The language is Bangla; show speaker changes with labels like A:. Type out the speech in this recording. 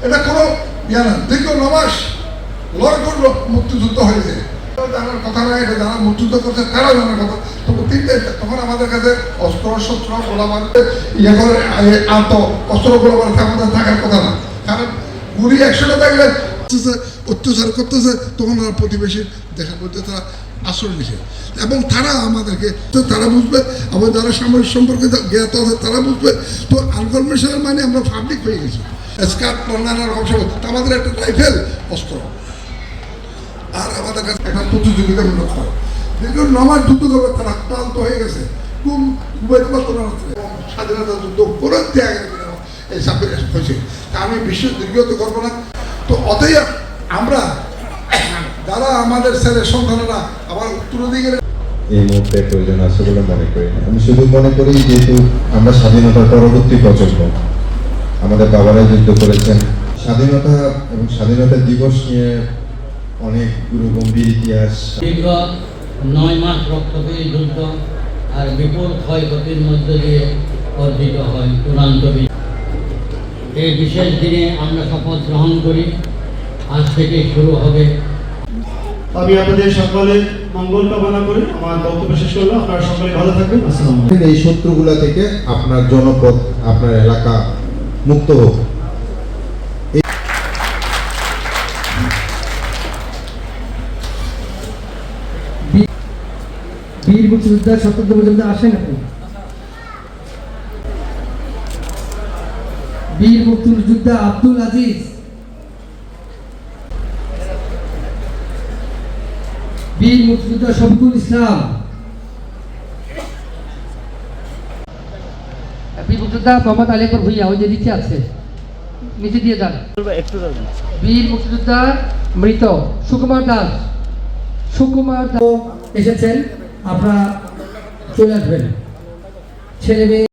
A: এটা কোনো ইয়া না। দীর্ঘ 9 মাস লড়াই করলো, মুক্তিযুদ্ধ হয়েছে, জানার কথা না, এটা যারা মুক্তিযুদ্ধ করছে তারা জানার কথা। তখন তখন আমাদের কাছে অস্ত্র শস্ত্র গোলাবার ইয়ে করে আত অস্ত্র গোলাবার আমাদের থাকার কথা না, কারণ গুলি 100টা থাকলে অত্যাচার করতেছে, তখন আর প্রতিবেশী দেখার মধ্যে তারা আশ্রয় নিছে এবং তারা আমাদেরকে তো তারা বুঝবে, আবার যারা সামরিক সম্পর্কে জ্ঞাত আছে তারা বুঝবে। তো আনকনভেনশনাল মানে আমরা পাবলিক হয়ে গেছি, স্কার্ট নানা রকম সব, আমাদের একটা রাইফেল অস্ত্র আর আমাদের কাছে একটা প্রতিযোগিতামূলক হয়। দেখুন 9 মাস যুদ্ধ করবে, তারা ক্লান্ত হয়ে গেছে, খুব স্বাধীনতা যুদ্ধ করে ত্যাগ এই সাবজেক্ট হয়েছে। আমি বিশ্ব দীর্ঘত করবো না। তো অতএব আমরা যারা আমাদের ছেলে সন্তানেরা আবার উত্তরাধিকার
B: এই মুহূর্তে প্রয়োজন আছে বলে মনে করি না। আমি শুধু মনে করি যেহেতু আমরা স্বাধীনতার পরবর্তী প্রজন্ম, আমাদের বাবারা যুদ্ধ করেছেন, স্বাধীনতা এবং স্বাধীনতা দিবস নিয়ে অনেক গম্ভীর ইতিহাস।
C: দীর্ঘ 9 মাস রক্তক্ষয়ী যুদ্ধ আর বিপুল ক্ষয়ক্ষতির মধ্য দিয়ে অর্জিত হয় চূড়ান্ত বিজয়। এই বিশেষ দিনে আমরা শপথ গ্রহণ করি, আজ থেকে শুরু হবে।
D: আমি আপনাদের সকলের মঙ্গল কামনা করি আমার বক্তব্য শেষ করলাম। আপনারা সকলে ভালো থাকবেন। আসসালামু আলাইকুম।
B: এই শত্রুগুলা থেকে আপনার জনপদ, আপনার এলাকা মুক্ত হোক।
E: বীর মুক্তিযোদ্ধা শতাব্দী পর্যন্ত আসেন আপনি। বীর মুক্তিযোদ্ধা আব্দুল আজিজ, বীর মুক্তিযোদ্ধা শফিকুল ইসলাম, বীর মুক্তিযোদ্ধা মোহাম্মদ আলী আকবর ভুইয়া, ওই যে নিচে আছে, নিচে দিয়ে যান। বীর মুক্তিযোদ্ধা মৃত সুকুমার দাস এসেছেন, আপনারা চলে আসবেন। ছেলে মেয়ে